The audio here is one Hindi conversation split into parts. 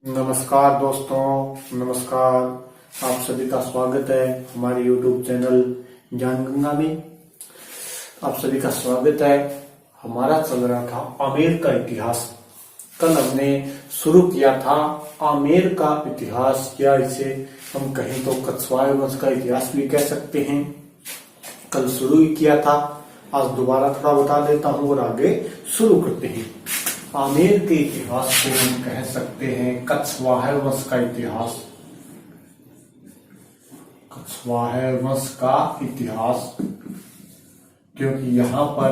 नमस्कार दोस्तों, नमस्कार। आप सभी का स्वागत है हमारे YouTube चैनल ज्ञान गंगा में। आप सभी का स्वागत है। हमारा चल रहा था आमेर का इतिहास। कल हमने शुरू किया था आमेर का इतिहास, या इसे हम कहें तो कछवाए वंश का इतिहास भी कह सकते हैं। कल शुरू ही किया था, आज दोबारा थोड़ा बता देता हूँ और आगे शुरू करते हैं। आमेर के इतिहास को हम कह सकते हैं कछवाहे वंश का इतिहास। कछवाहे वंश का इतिहास, क्योंकि यहाँ पर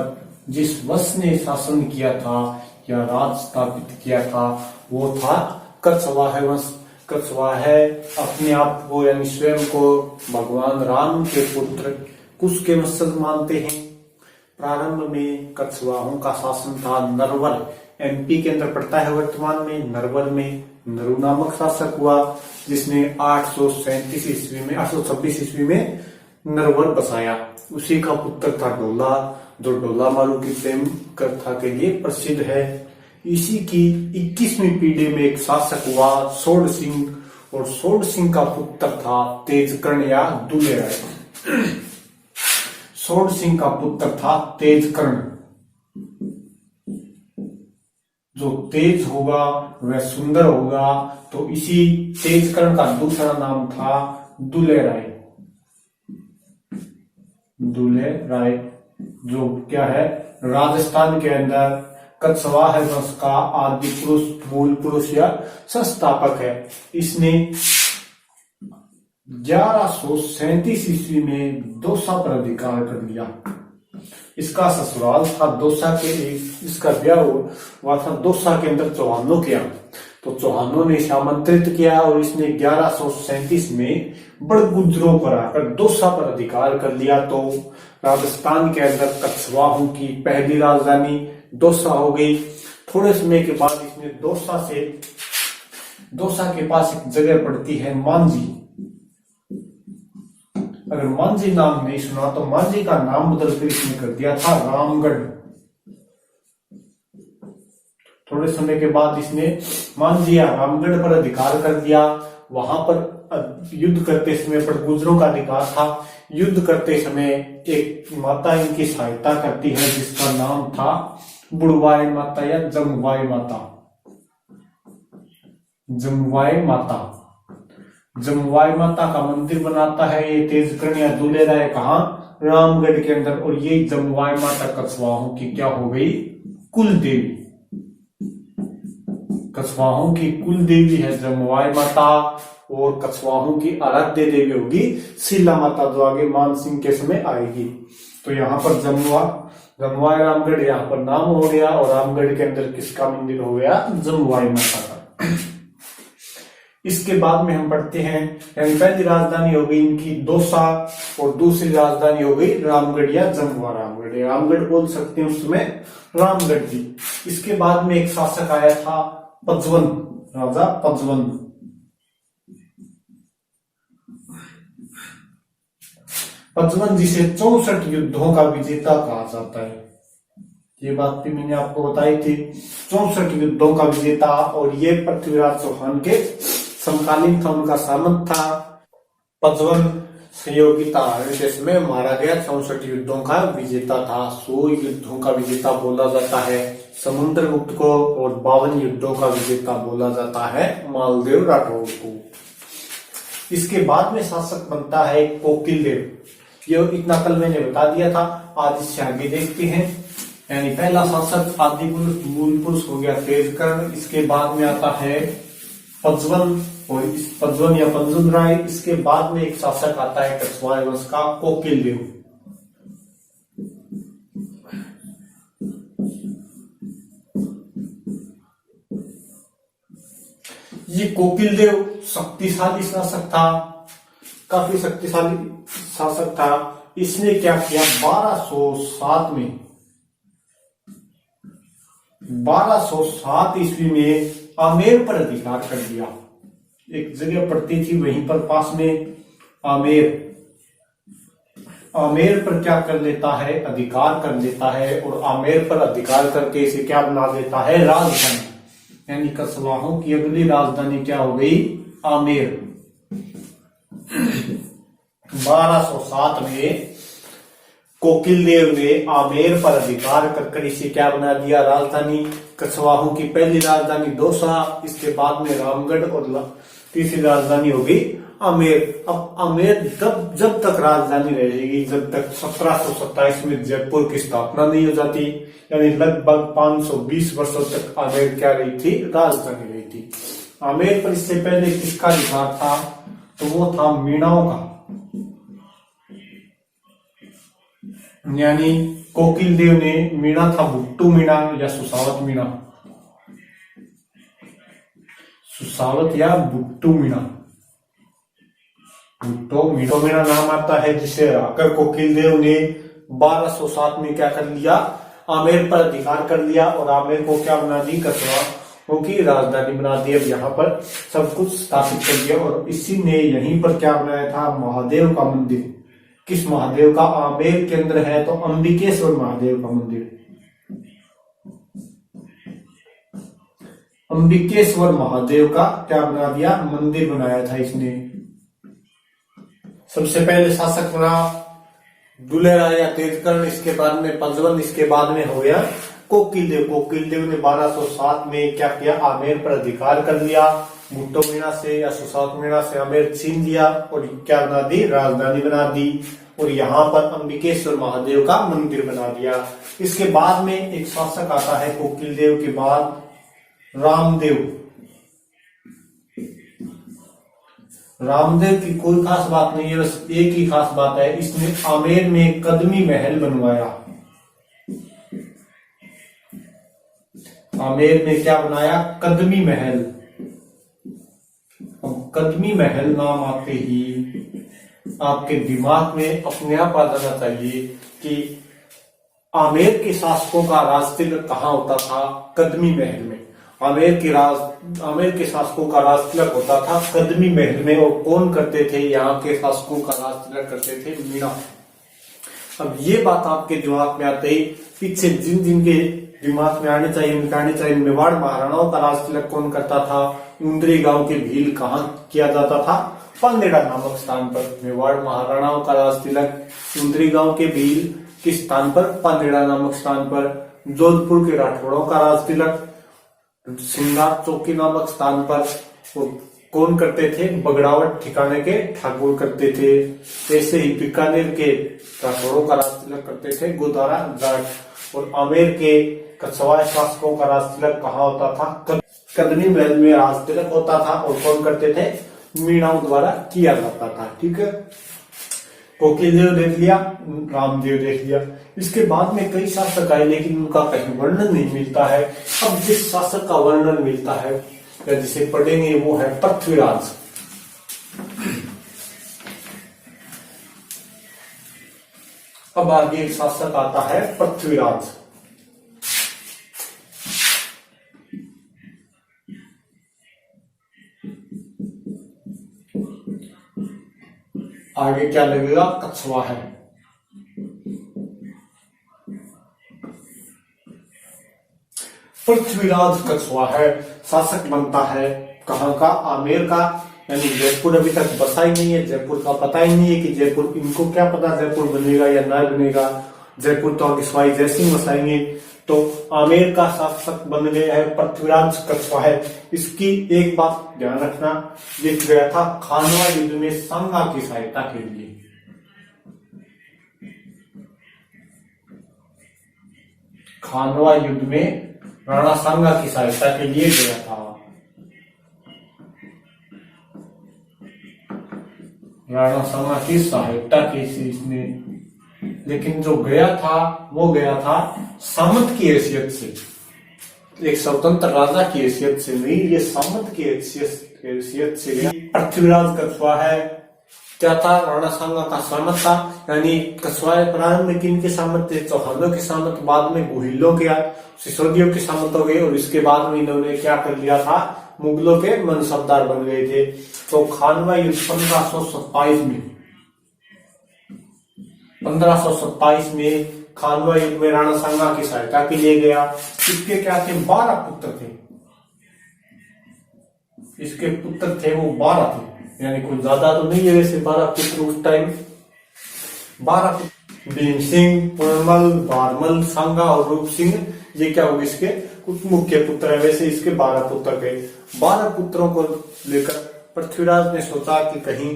जिस वंश ने शासन किया था या राज स्थापित किया था वो था कछवाहे वंश। कछवाहे अपने आप को यानी स्वयं को भगवान राम के पुत्र कुश के वंशज मानते हैं। प्रारंभ में कछवाहों का शासन था। नरवर एमपी के अंदर पड़ता है वर्तमान में। नरवर में नरु नामक शासक हुआ, जिसने 837 ईस्वी में 826 ईस्वी में नरवर बसाया। उसी का पुत्र था डोला, जो डोला मारू की प्रेम कथा के लिए प्रसिद्ध है। इसी की 21वीं पीढ़ी में एक शासक हुआ सोड सिंह, और सोड सिंह का पुत्र था तेजकर्ण या दुले राय। सोड सिंह का पुत्र था तेजकर्ण। जो तेज होगा वह सुंदर होगा, तो इसी तेजकर्ण का दूसरा नाम था दुले राय। दुले राय जो क्या है, राजस्थान के अंदर कछवाहे वंश का आदि पुरुष, मूल पुरुष या संस्थापक है। इसने 1137 ईस्वी में दौसा पर अधिकार कर लिया। इसका ससुराल था दौसा के, इसका ब्याह हुआ था दौसा के अंदर चौहानों के यहाँ। तो चौहानों ने इसे आमंत्रित किया और इसने 1137 में बड़गुजरों पर आकर दौसा पर अधिकार कर लिया। तो राजस्थान के अंदर कछवाहों की पहली राजधानी दौसा हो गई। थोड़े समय के बाद इसने दौसा के पास एक जगह पड़ती है मांझी। अगर मांझी नाम नहीं सुना तो मांझी का नाम बदलकर इसने कर दिया था रामगढ़। थोड़े समय के बाद इसने मांझी या रामगढ़ पर अधिकार कर दिया। वहां पर युद्ध करते समय बड़गुजरों का अधिकार था। युद्ध करते समय एक माता इनकी सहायता करती है, जिसका नाम था बुड़वाई माता या जमुवाई माता। जमुवाई माता, जमुवाई माता का मंदिर बनाता है ये तेजकर्ण या दुले राय। कहां? रामगढ़ के अंदर। और ये जमुवाई माता कछवाहों की क्या हो गई? कुल देवी। कछवाहों की कुल देवी है जमुवाई माता, और कछवाहों की आराध्य देवी होगी शीला माता, जो आगे मानसिंह के समय आएगी। तो यहाँ पर जमुवाई रामगढ़ यहाँ पर नाम हो गया, और रामगढ़ के अंदर किसका मंदिर हो गया? जमुवाई माता का। इसके बाद में हम पढ़ते हैं, यानी पहली राजधानी हो गई इनकी दौसा, और दूसरी राजधानी हो गई रामगढ़ या जमुआ रामगढ़। रामगढ़ बोल सकते हैं उस समय रामगढ़ जी। इसके बाद में एक शासक आया था पजवन, राजा पजवन। पजवन जिसे 64 युद्धों का विजेता कहा जाता है। ये बात भी मैंने आपको बताई थी। 64 युद्धों का विजेता, और ये पृथ्वीराज चौहान के समकालीन था, उनका सामंत था। पजवन सहयोगिता के समय मारा गया। 64 युद्धों का विजेता था। 100 युद्धों का विजेता बोला जाता है समुद्रगुप्त को, और 52 युद्धों का विजेता बोला जाता है मालदेव राठौर को। इसके बाद में शासक बनता है कोकिलदेव। ये इतना कल मैंने बता दिया था, आज इससे आगे देखते हैं। यानी पहला शासक आदि पुरुष मूल पुरुष हो गया तेजकर्ण। इसके बाद में आता है पजवन, और इस पजवन या पंजुन राय। इसके बाद में एक शासक आता है कछवाए वंश का कोकिलदेव। ये कोकिलदेव शक्तिशाली शासक था, काफी शक्तिशाली शासक था। इसने क्या किया? 1207 ईस्वी में आमेर पर अधिकार कर दिया। एक जगह पड़ती थी वहीं पर पास में आमेर। आमेर पर क्या कर लेता है? अधिकार कर लेता है, और आमेर पर अधिकार करके इसे क्या बना देता है? राजधानी। यानी कछवाहों की अगली राजधानी क्या हो गई? आमेर। 1207 में कोकिल देव ने आमेर पर अधिकार कर इसे क्या बना दिया? राजधानी। कछवाहों की पहली राजधानी दौसा, इसके बाद में रामगढ़ और तीसरी राजधानी होगी आमेर। अब आमेर जब तक राजधानी रहेगी जब तक 1727 में जयपुर की स्थापना नहीं हो जाती, यानी लगभग 520 वर्षों तक आमेर क्या रही थी? राजधानी रही थी। आमेर पर इससे पहले किसका अधिकार था? तो वो था मीणाओं का, यानी कोकिल देव ने मीणा था भुट्टू मीणा या सुसावत मीणा, सुसावत या भुट्टू मीणा। भुट्टो मीणा नाम आता है जिसे हराकर कोकिल देव ने 1207 में क्या कर लिया? आमेर पर अधिकार कर लिया और आमेर को क्या बना दी? कछवाहों की राजधानी बना दी। अब यहाँ पर सब कुछ स्थापित कर दिया और इसी ने यहीं पर क्या बनाया था? महादेव का मंदिर। किस महादेव का? आमेर के अंदर है तो अंबिकेश्वर महादेव का मंदिर। अंबिकेश्वर महादेव का क्या बना दिया? मंदिर बनाया था इसने। सबसे पहले शासक बना दुलेरा या तेजकर्ण, इसके बाद में पंजवन, इसके बाद में हो गया कोकिल देव। कोकिल देव ने 1207 में क्या किया? आमेर पर अधिकार कर लिया। भुट्टो मीणा से या सुसावत मीणा से आमेर छीन लिया और क्या बना दी? राजधानी बना दी और यहाँ पर अंबिकेश्वर महादेव का मंदिर बना दिया। इसके बाद में एक शासक आता है कोकिल देव के बाद, रामदेव। रामदेव की कोई खास बात नहीं है, बस एक ही खास बात है, इसने आमेर में कदमी महल बनवाया। आमेर में क्या बनाया? कदमी महल। अब कदमी महल नाम आते ही आपके दिमाग में अपने आप आ जाना चाहिए कि आमेर के शासकों का राज तिलक कहाँ होता था? कदमी महल में। आमेर के शासकों का राज तिलक होता था कदमी महल में। और कौन करते थे? यहाँ के शासकों का राज तिलक करते थे मीणा। अब ये बात आपके दिमाग में आते ही पीछे जिन जिन के दिमाग में आने चाहिए, मिटाने चाहिए। मेवाड़ महाराणाओं का राज तिलक कौन करता था? उंदरी गांव के भील कहाँ किया जाता था? पांदेड़ा नामक स्थान पर। मेवाड़ महाराणाओं का राज तिलक उंदरी गांव के भील किस स्थान पर? पांदेड़ा नामक स्थान पर। जोधपुर के राठौड़ों का राज तिलक सिंगार चौकी नामक स्थान पर। कौन करते थे? बगड़ावट ठिकाने के ठाकुर करते थे। ऐसे ही बीकानेर के राठौड़ों का राज तिलक करते थे गोदारा जाट। और आमेर के कछवाहा शासकों का राज तिलक कहाँ होता था? कदमी महल में राज तिलक होता था और कौन करते थे? मीणाओं द्वारा किया जाता था। ठीक है, कोकिल देव देख लिया, रामदेव देख लिया। इसके बाद में कई शासक आए लेकिन उनका कहीं वर्णन नहीं मिलता है। अब जिस शासक का वर्णन मिलता है या जिसे पढ़ेंगे वो है पृथ्वीराज। अब आगे एक शासक आता है पृथ्वीराज। आगे क्या लगेगा? कछवाहा है। पृथ्वीराज कछवाहा शासक बनता है कहाँ का? आमेर का। यानी जयपुर अभी तक बसा ही नहीं है, जयपुर का पता ही नहीं है कि जयपुर, इनको क्या पता जयपुर बनेगा या ना बनेगा। जयपुर तो आगे सवाई जयसिंह बसाएंगे। तो आमेर का शासक बन गया है पृथ्वीराज कछवाहा। इसकी एक बात ध्यान रखना, ये गया था खानवा युद्ध में सांगा की सहायता के लिए। खानवा युद्ध में राणा सांगा की सहायता के लिए गया था। राणा सांगा की सहायता की इसने, लेकिन जो गया था वो गया था सामंत की हैसियत से, एक स्वतंत्र राजा की हैसियत से नहीं, ये सामंत की हैसियत से गया। पृथ्वीराज कछवाहा क्या था? राणा सांगा का सामंत था। यानी कछवाहा प्रारंभ में किन के सामंत थे? चौहानों के सामंत, बाद में गुहिलों के, सिसोदियों के सामंत हो गए और इसके बाद में इन्होंने क्या कर लिया था? मुगलों के मनसबदार बन गए थे। तो खानवा युद्ध 1527 में खानवा युद्ध में राणा सांगा की सहायता के लिए गया। इसके क्या थे? 12 पुत्र थे। इसके पुत्र थे वो 12 थे, यानी कुछ ज्यादा तो नहीं है वैसे 12 पुत्र उस टाइम। 12 भीम सिंह, पूर्णमल, बारमल, सांगा और रूप सिंह, ये क्या हुए इसके कुछ मुख्य पुत्र है। वैसे इसके 12 पुत्र थे। 12 पुत्रों को लेकर पृथ्वीराज ने सोचा कि कहीं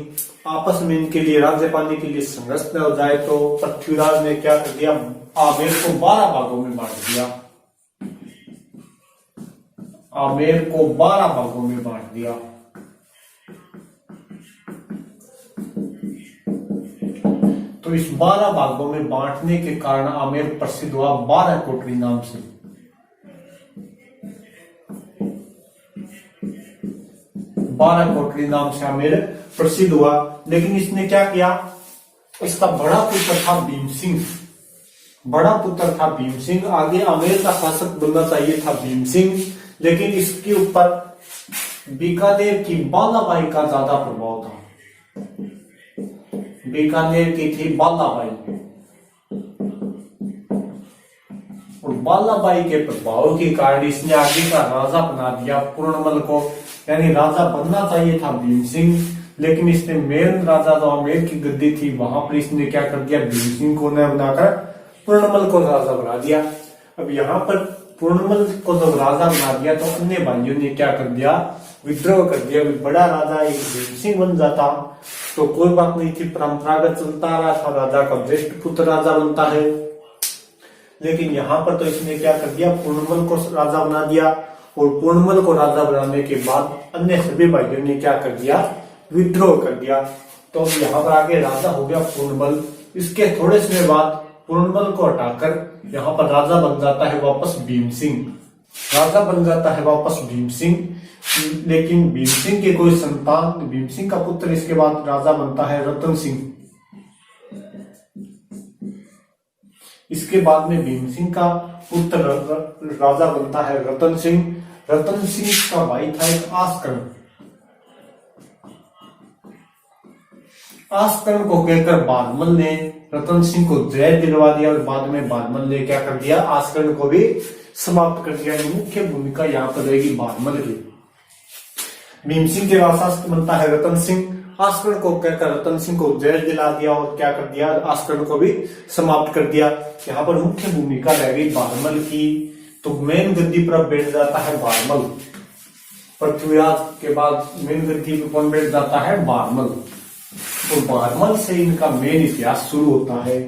आपस में इनके लिए राज्य पाने के लिए संघर्ष न हो जाए, तो पृथ्वीराज ने क्या कर दिया, आमेर को 12 भागों में बांट दिया। आमेर को 12 भागों में बांट दिया। तो इस 12 भागों में बांटने के कारण आमेर प्रसिद्ध हुआ 12 कोटरी नाम से। 12 कोटरी नाम से आमेर प्रसिद्ध हुआ। लेकिन इसने क्या किया, इसका बड़ा पुत्र था भीम सिंह। बड़ा पुत्र था भीम सिंह। आगे आमेर का शासक बनना चाहिए था भीम सिंह, लेकिन इसके ऊपर बीकानेर की बालाबाई का ज्यादा प्रभाव था। बीकानेर की थी बालाबाई, और बालाबाई के प्रभाव के कारण इसने आगे का राजा बना दिया पूर्णमल को। यानी राजा बनना चाहिए था भीम सिंह, लेकिन इसने मेन राजा जो आमेर की गद्दी थी वहां पर इसने क्या कर दिया, भीम सिंह को न बनाकर पूर्णमल को राजा बना दिया। अब यहाँ पर पूर्णमल को जब राजा बना दिया तो अन्य भाइयों ने क्या कर दिया, विद्रोह कर दिया। बड़ा राजा एक भीम सिंह बन जाता तो कोई बात नहीं थी, परंपरागत चलता रहा था, राजा का ज्येष्ठ पुत्र राजा बनता है। लेकिन यहाँ पर तो इसने क्या कर दिया, पूर्णमल को राजा बना दिया, और पूर्णमल को राजा बनाने के बाद अन्य सभी भाइयों ने क्या कर दिया, विद्रोह कर दिया। तो यहाँ पर आगे राजा हो गया पूर्णमल। इसके थोड़े समय बाद पूर्णमल को हटाकर यहाँ पर राजा बन जाता है वापस भीम सिंह। राजा बन जाता है वापस भीम सिंह, लेकिन भीम सिंह के कोई संतान, भीम सिंह का पुत्र इसके बाद राजा बनता है रतन सिंह। इसके बाद में भीम सिंह का पुत्र राजा बनता है रतन सिंह। रतन सिंह का भाई था एक आस्करण। आस्करण को कहकर बारमल ने रतन सिंह को जय दिलवा दिया, और बाद में बारमल ने क्या कर दिया, आस्करण को भी समाप्त कर दिया। मुख्य भूमिका यहाँ पर रहेगी बारमल की। भीम सिंह के बाद शासक बनता है रतन सिंह। आस्करण को कहकर रतन सिंह को जय दिला दिया, और क्या कर दिया, आस्करण को भी समाप्त कर दिया। यहाँ पर मुख्य भूमिका रह गई बारमल की। तो मेन गद्दी पर बैठ जाता है बारमल। पृथ्वीराज के बाद मेन गद्दी पर कौन बैठ जाता है, बारमल। तो बारमल से इनका मेन इतिहास शुरू होता है।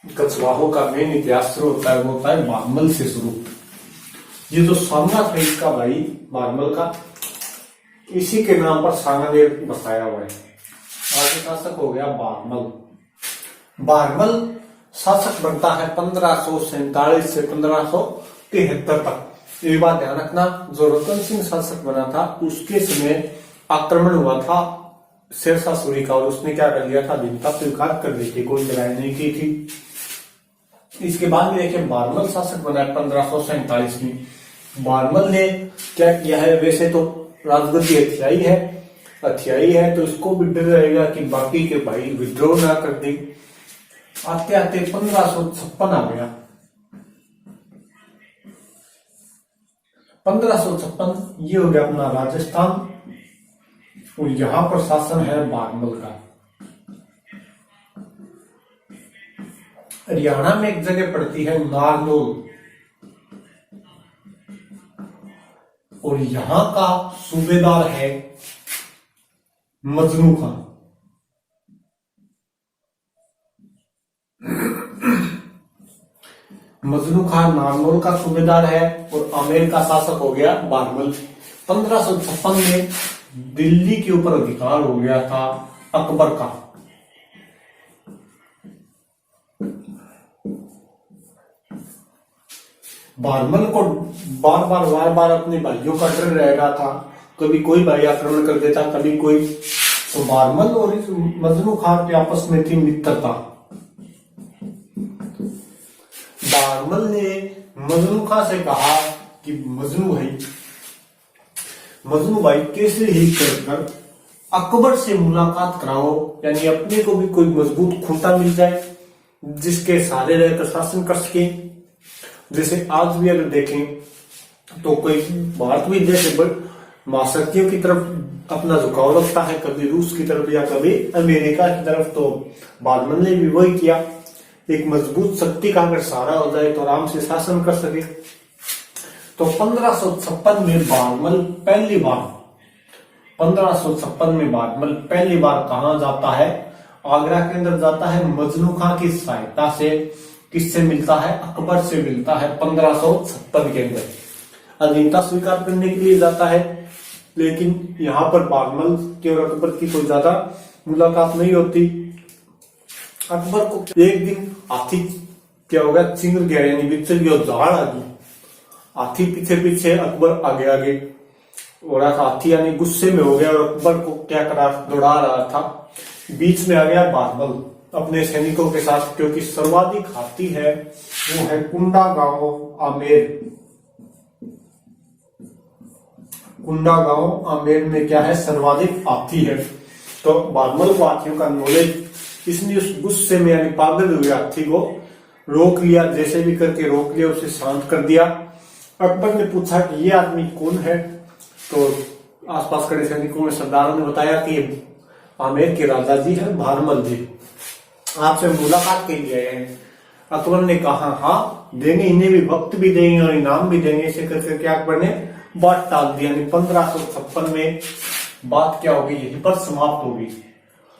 कछवाहों का मेन इतिहास शुरू होता है, वो होता है बारमल से शुरू। ये जो सांगा था इसका भाई बारमल का, इसी के नाम पर सांगा ने बसाया हुआ है। आगे शासक हो गया बारमल। बारमल शासक बनता है 1547 से 1573 तक। ये बात ध्यान रखना, जो रतन सिंह शासक बना था उसके समय आक्रमण हुआ था शेरशाह सूरी का, और उसने क्या कर लिया था, भिन्नता स्वीकार कर ली थी, कोई लड़ाई नहीं की थी। इसके बाद में देखिए बारमल शासक बना है 1547 में। बारमल ने क्या किया है, वैसे तो राजगद्दी हथियाई है तो इसको भी डर रहेगा कि बाकी के भाई विद्रोह ना कर दे। आते आते 1556 आ गया। 1556 ये हो गया अपना राजस्थान, और यहां पर शासन है बारमल का। हरियाणा में एक जगह पड़ती है नारनौल, और यहां का सूबेदार है मजनू खान। मजनू खान नारनौल का सूबेदार है, और आमेर का शासक हो गया बारमल। 1556 में दिल्ली के ऊपर अधिकार हो गया था अकबर का। बारमल को बार बार अपने भाइयों का डर रह रहा था, कभी कोई भाई आक्रमण कर देता, कभी कोई। तो बारमल और मजनू खान के आपस में थी मित्रता। बारमल ने मजनू खान से कहा कि मजनू भाई कैसे ही कर अकबर से मुलाकात कराओ, यानी अपने को भी कोई मजबूत खूंटा मिल जाए जिसके सहारे रहकर शासन कर सके। जैसे आज भी अगर देखें तो कोई भारत भी जैसे महाशक्तियों की तरफ अपना झुकाव रखता है, कभी रूस की तरफ या कभी अमेरिका की तरफ, तो बारमल ने भी वही किया। एक मजबूत शक्ति का अगर सहारा हो जाए तो आराम से शासन कर सके। तो 1556 में बारमल पहली बार 1556 में बारमल पहली बार कहा जाता है? आगरा के अंदर जाता है। मजनू खां की सहायता से। किससे मिलता है? अकबर से मिलता है 1556 के अंदर। अधीनता स्वीकार करने के लिए जाता है, लेकिन यहाँ पर बारमल के और अकबर की कोई ज्यादा मुलाकात नहीं होती। अकबर को एक दिन हाथी क्या हो गया, चिंगर गया, यानी बिचर गया, झाड़ आ गई। हाथी पीछे पीछे, अकबर आगे आगे हो रहा था। हाथी यानी गुस्से में हो गया और अकबर को क्या करा, दौड़ा रहा था। बीच में आ गया बारमल अपने सैनिकों के साथ, क्योंकि सर्वाधिक हाथी है वो है कुंडा गांव आमेर। कुंडा गांव आमेर में क्या है, सर्वाधिक हाथी है। तो बारमल को हाथियों का नॉलेज, इसने उस गुस्से में यानी पागल हुए हाथी को रोक लिया, जैसे भी करके रोक लिया, उसे शांत कर दिया। अकबर ने पूछा कि ये आदमी कौन है? तो आसपास खड़े सैनिकों में सरदारों ने बताया कि आमेर के राजा जी है बारमल जी, आपसे मुलाकात के लिए आए हैं। अकबर ने कहा हाँ देंगे, इन्हें भी वक्त भी देंगे और इनाम भी देंगे। ऐसे करके क्या अकबर ने बात टाल दी, यानी 1556 में बात क्या होगी, यहीं पर समाप्त होगी।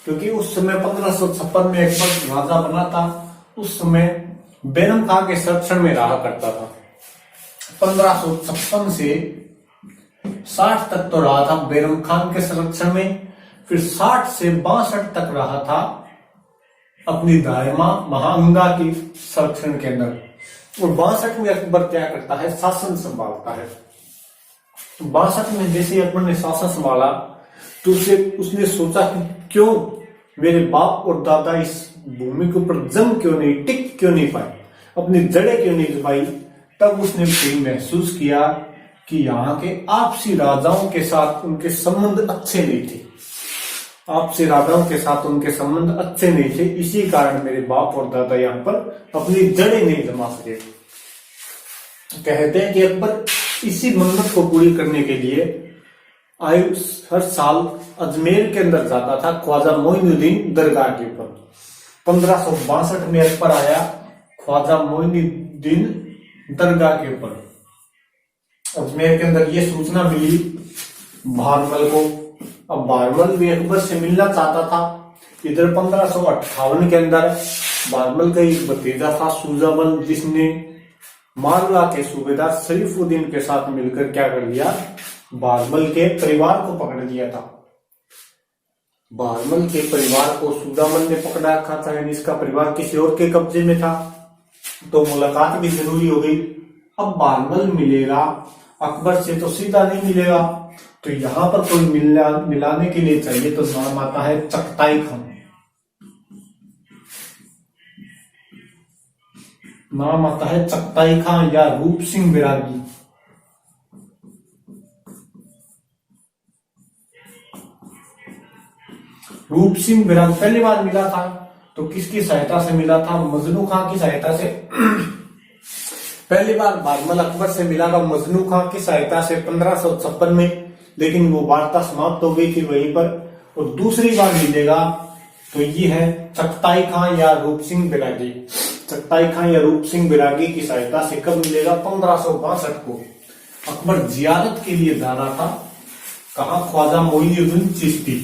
क्योंकि उस समय 1556 में अकबर राजा बना था, उस समय बैरम खां के संरक्षण में रहा करता था। 1556 से 60 तक तो रहा था बैरम खान के संरक्षण में, फिर 60 से 62 तक रहा था अपनी दायमा महांगा की संरक्षण के अंदर। और 62 में अकबर क्या करता है, शासन संभालता है। 62 में जैसे अकबर ने शासन संभाला तो उसने सोचा कि क्यों मेरे बाप और दादा इस भूमि के ऊपर जम क्यों नहीं, टिक क्यों नहीं पाए, अपनी जड़ें क्यों नहीं दबाई। तब उसने फिर महसूस किया कि यहाँ के आपसी राजाओं के साथ उनके संबंध अच्छे नहीं थे, आपसी राजाओं के साथ उनके संबंध अच्छे नहीं थे, इसी कारण मेरे बाप और दादा यहाँ पर अपनी जड़ें नहीं जमा सके। कहते हैं कि अकबर इसी मन्नत को पूरी करने के लिए हर साल अजमेर के अंदर जाता था, ख्वाजा मोइनुद्दीन दरगाह के ऊपर। 1562 में अकबर आया ख्वाजा मोइनुद्दीन दरगाह के ऊपर। अजमेर के अंदर ये सूचना मिली बारमल को। अब बारमल भी अकबर से मिलना चाहता था। इधर 1558 के अंदर बारमल का एक भतीजा था सूजाबल, जिसने मालवा के सूबेदार शरीफुद्दीन के साथ मिलकर क्या कर लिया, बारमल के परिवार को पकड़ लिया था। बारमल के परिवार को सूजाबल ने पकड़ा रखा था, यानी इसका परिवार किसी और के कब्जे में था। तो मुलाकात भी जरूरी हो गई। अब बारमल मिलेगा अकबर से तो सीधा नहीं मिलेगा, तो यहां पर कोई मिलाने के लिए चाहिए, तो नाम आता है चगताई खां। नाम आता है चगताई खां या रूप सिंह बैरागी। रूप सिंह बैरागी पहली बार मिला था तो किसकी सहायता से मिला था, मजनू खां की सहायता से। पहली बार बारमल अकबर से मिला था मजनू खां की सहायता से 1556 में, लेकिन वो वार्ता समाप्त हो गई थी वहीं पर। और दूसरी बार मिलेगा तो ये है चगताई खां या रूप सिंह बैरागी। चगताई खां या रूप सिंह बैरागी की सहायता से कब मिलेगा, 1562 को। अकबर जियारत के लिए जा रहा था, कहा, ख्वाजा मोइनुद्दीन चिश्ती।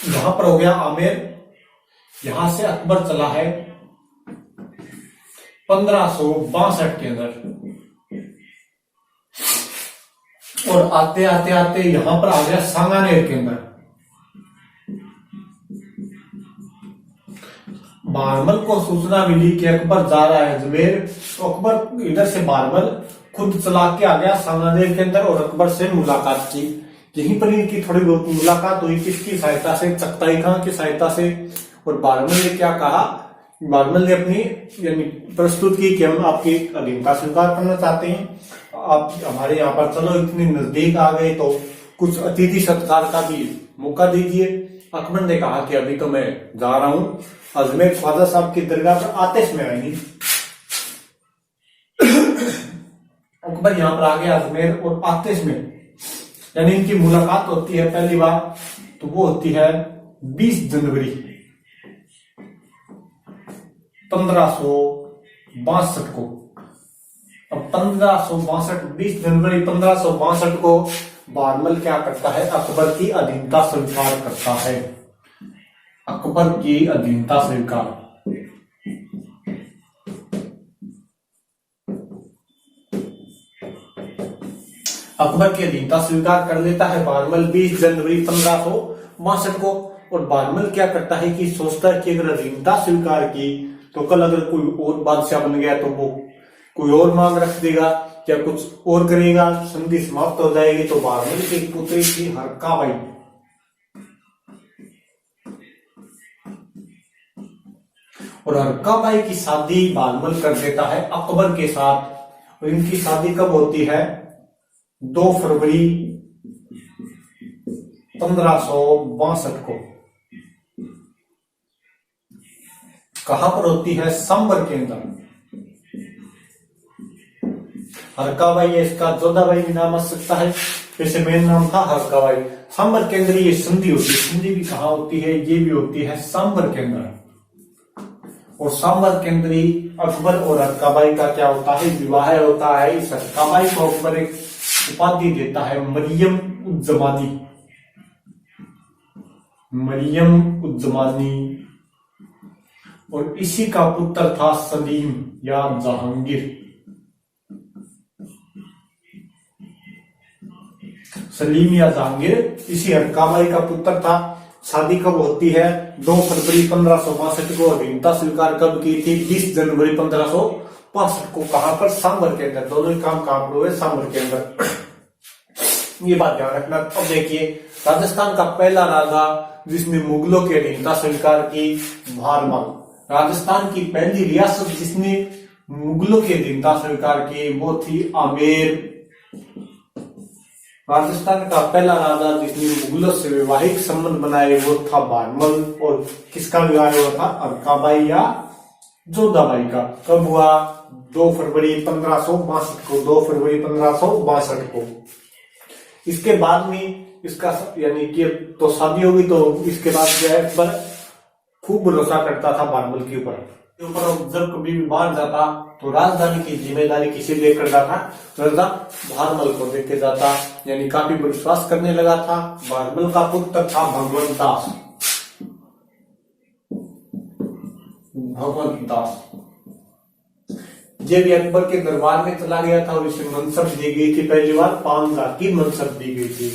यहां पर हो गया आमेर। यहां से अकबर चला है 1562 के अंदर, और आते आते आते यहां पर आ गया सांगानेर के अंदर। बारमल को सूचना मिली कि अकबर जा रहा है अजमेर, तो अकबर इधर से बारमल खुद चला के आ गया सांगानेर के अंदर और अकबर से मुलाकात की। यहीं पर इनकी थोड़ी बहुत मुलाकात हुई, किसकी सहायता से, चगताई खां की सहायता से। और बारमल ने क्या कहा बारमल ने अपनी यानी प्रस्तुत की कि हम आपकी अधीनता स्वीकार करना चाहते हैं, आप हमारे यहाँ पर चलो इतने नजदीक आ गए तो कुछ अतिथि सत्कार का भी मौका दीजिए। अकबर ने कहा कि अभी तो मैं जा रहा हूं अजमेर ख्वाजा साहब की दरगाह पर, आतिश में आएंगी। अकबर यहाँ पर आ गया अजमेर और आतिश में, यानी इनकी मुलाकात होती है पहली बार, तो वो होती है 20 जनवरी 1562 को। अब 1562 20 जनवरी 1562 को बारमल क्या करता है, अकबर की अधीनता स्वीकार करता है। अकबर की अधीनता स्वीकार, अकबर की अधीनता स्वीकार कर लेता है बारमल 20 जनवरी 1562 को। और बारमल क्या करता है कि सोचता है कि अगर अधीनता स्वीकार की तो कल अगर कोई और बादशाह बन गया तो वो कोई और मांग रख देगा या कुछ और करेगा, संधि समाप्त हो जाएगी। तो बारमल की पुत्री थी हरकाबाई, और हरकाबाई की शादी बारमल कर देता है अकबर के साथ। और इनकी शादी कब होती है, 2 फरवरी 1562 को। कहां पर होती है, सांबर के अंदर। हरकाबाई है, इसका जोधाबाई भी नाम आ सकता है, वैसे मेन नाम था हरकाबाई। सांबर के अंदर ये संधि होती है, संधि भी कहां होती है, ये भी होती है सांबर के अंदर। और सांबर के अंदर ही अकबर और हरकाबाई का क्या होता है, विवाह होता है। इस हरकाबाई को अकबर एक उपाधि देता है, मरियम उज़्ज़मानी, मरियम उज़्ज़मानी। और इसी का पुत्र था सलीम या जहांगीर। सलीम या जहांगीर इसी हरकाबाई का पुत्र था। शादी कब होती है, 2 फरवरी 1562 को। अधीनता स्वीकार कब की थी, 20 जनवरी 1562 को। कहां पर, सांबर के अंदर। दोनों ही काम कहां पर हुए, सांबर के अंदर। ये बात ध्यान रखना। अब देखिए, राजस्थान का पहला राजा जिसने मुगलों की अधीनता स्वीकार की, भारमल। राजस्थान की पहली रियासत जिसने मुगलों की अधीनता स्वीकार की वो थी आमेर। राजस्थान का पहला राजा जिसने मुगलों से वैवाहिक संबंध बनाए वो था बारमल। और किसका विवाह हुआ था, अरकाबाई या जोधाबाई का। कब हुआ, 2 फरवरी 1562 को। 2 फरवरी 1562 को। इसके बाद में इसका यानी कि तो शादी होगी, तो इसके बाद जो है अकबर खूब भरोसा करता था बारमल के ऊपर। जब कभी भी बाहर जाता तो राजधानी की जिम्मेदारी किसे लेकर जाता, राजा बारमल को देके जाता, यानी काफी विश्वास करने लगा था। बारमल का पुत्र था भगवंत दास, भगवंत दास। ये भी अकबर के दरबार में चला गया था और इसे मनसब दी गई थी, पहली बार 5,000 की मनसब दी गई थी।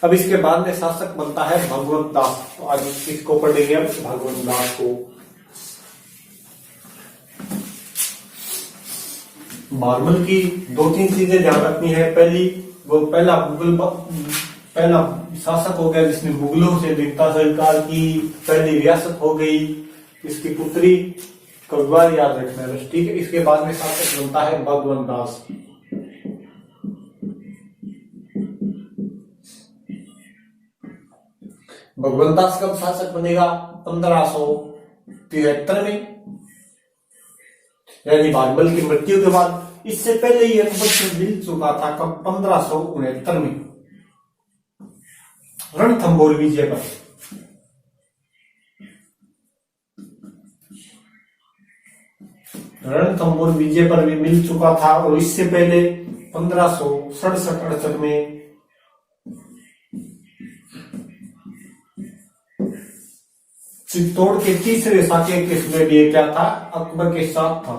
अब इसके बाद में शासक बनता है भगवंत दास। तो आज इसको पढ़ेंगे अब, भगवंत दास को। बारमल की 2-3 चीजें ध्यान रखनी है। पहली, वो पहला शासक हो गया जिसने मुगलों से अधीनता स्वीकार की, पहली रियासत हो गई। इसकी पुत्री को बार याद रखना है, ठीक है। इसके बाद में शासक बनता है भगवंत दास। भगवंत दास कब शासक बनेगा, 1573 में, यानी बारमल की मृत्यु के बाद। इससे पहले ही अकबर से मिल चुका था कब, 1569 में, रणथंभौर विजय पर। रणथंभौर विजय पर भी मिल चुका था। और इससे पहले 1567-68 में चित्तौड़ के तीसरे साके केस में भी क्या था, अकबर के साथ था।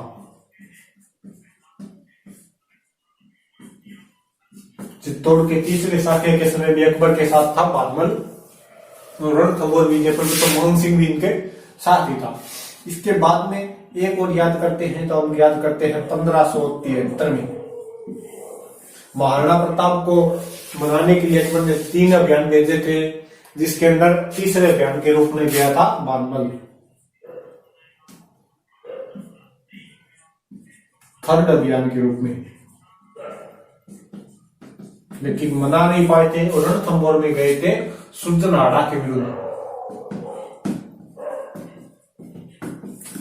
चित्तौड़ के तीसरे साके केस में भी अकबर के साथ था बारमल। रणथंभौर विजय पर तो मोहन सिंह भी इनके साथ ही था। इसके बाद में एक और याद करते हैं, तो हम याद करते हैं 1573 में महाराणा प्रताप को मनाने के लिए अकबर ने 3 अभियान भेजे थे, जिसके अंदर तीसरे अभियान के रूप में गया था बारमल। थर्ड अभियान के रूप में, लेकिन मना नहीं पाए थे और रणथंभौर में गए थे सुरजनहाड़ा के विरुद्ध,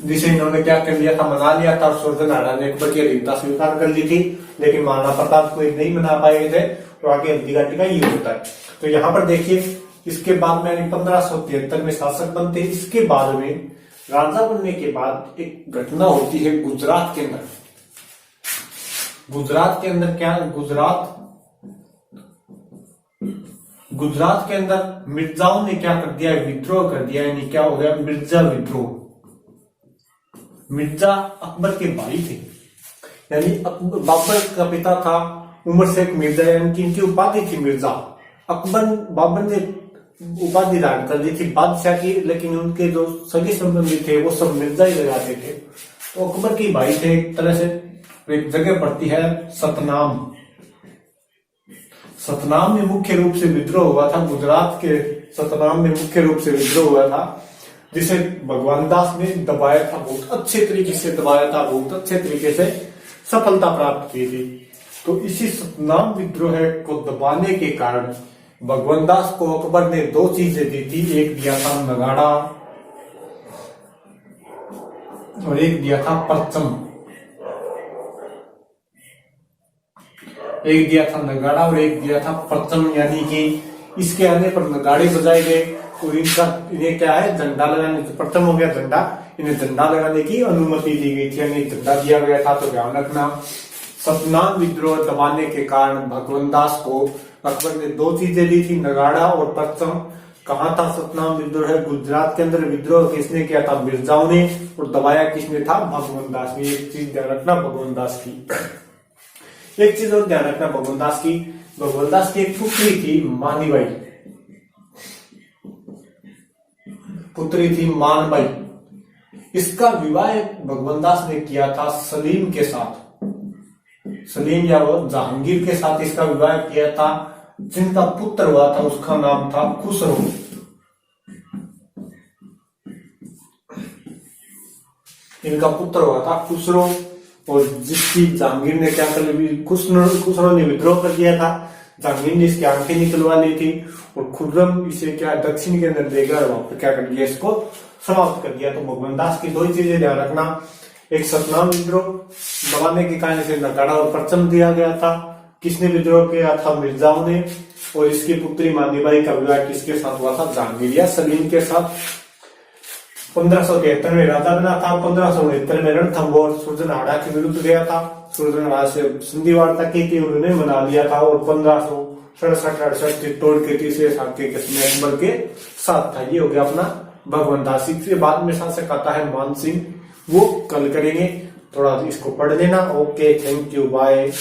जिसे इन्होंने क्या कर लिया था, मना लिया था। सुरजनहाड़ा ने अकबर की अधीनता स्वीकार कर ली थी, लेकिन महाराणा प्रताप को नहीं मना पाए थे और आगे हल्दी घाटी का युद्ध होता है। तो यहाँ पर देखिए, इसके बाद में 1573 में शासक बनते। इसके बाद में राजा बनने के बाद एक घटना होती है गुजरात के अंदर। गुजरात के अंदर क्या, गुजरात के अंदर मिर्जाओं ने क्या कर दिया, विद्रोह कर दिया। यानी क्या हो गया, मिर्जा विद्रोह। मिर्जा अकबर के भाई थे, यानी बाबर का पिता था उमर शेख मिर्जा, यानी कि इनकी उपाधि थी मिर्जा। बाबर ने उपाधि धारण कर दी थी बादशाह की, लेकिन उनके जो सगे संबंधी थे वो सब मिर्जा ही लगाते थे। तो अकबर के भाई थे एक तरह से। एक जगह पड़ती है सतनाम। सतनाम में मुख्य रूप से विद्रोह हुआ था, गुजरात के सतनाम में मुख्य रूप से विद्रोह हुआ था, जिसे भगवान दास ने दबाया था, बहुत अच्छे तरीके से दबाया था, बहुत अच्छे तरीके से सफलता प्राप्त की थी। तो इसी सतनाम विद्रोह को दबाने के कारण भगवान दास को अकबर ने 2 चीजें दी थी। एक दिया था नगाड़ा और एक दिया था परचम। एक दिया था नगाड़ा और एक दिया था परचम, यानी कि इसके आने पर नगाड़े बजाए गए और इन्हें क्या है, झंडा लगाने, परचम हो गया झंडा, इन्हें झंडा लगाने की अनुमति दी गई थी, यानी झंडा दिया गया था। तो ध्यान रखना, सतनाम विद्रोह दबाने के कारण भगवान दास को अकबर ने 2 चीजें दी थी, नगाड़ा और परचम। कहा था सतनाम विद्रोह, गुजरात के अंदर विद्रोह किसने किया था, मिर्जाओं ने, और दबाया किसने था, भगवान दास ने। एक चीज ध्यान रखना भगवान दास की। एक चीज और ध्यान रखना भगवान दास की, भगवान दास की एक पुत्री थी मानीबाई, पुत्री थी मानबाई। इसका विवाह भगवान दास ने किया था सलीम के साथ, सलीम या वो जहांगीर के साथ इसका विवाह किया था। जिनका पुत्र हुआ था उसका नाम था खुसरो। इनका पुत्र हुआ था खुसरो, और जिसकी जहांगीर ने क्या कर लिया, खुसरो ने विद्रोह कर दिया था। जहांगीर ने इसकी आंखें निकलवा ली थी और खुर्रम इसे क्या दक्षिण के अंदर ले गया और वहां पर क्या कर दिया, इसको समाप्त कर दिया। तो भगवान दास की 2 ही चीजें ध्यान रखना, एक सतनाम विद्रोह दबाने के कारण से नगाड़ा और परचम दिया गया था। किसने विद्रोह किया था, मिर्जाओं ने। और इसकी पुत्री मानीबाई का विवाह किसके साथ हुआ था, जहांगीर या सलीम के साथ। 1573 में राजा बना था। 1569 में रणथंभौर सुरजनहाड़ा के विरुद्ध गया था, सुरजनहाड़ा से संधि वार्ता की थी, उन्होंने मना लिया था। और 1567-68 तोड़ के तीसरे साल के किस्में अकबर के साथ था। ये हो गया अपना भगवान दास। इसके बाद में शासक आता है मान सिंह, वो कल करेंगे, थोड़ा इसको पढ़ लेना। Okay, thank you, bye.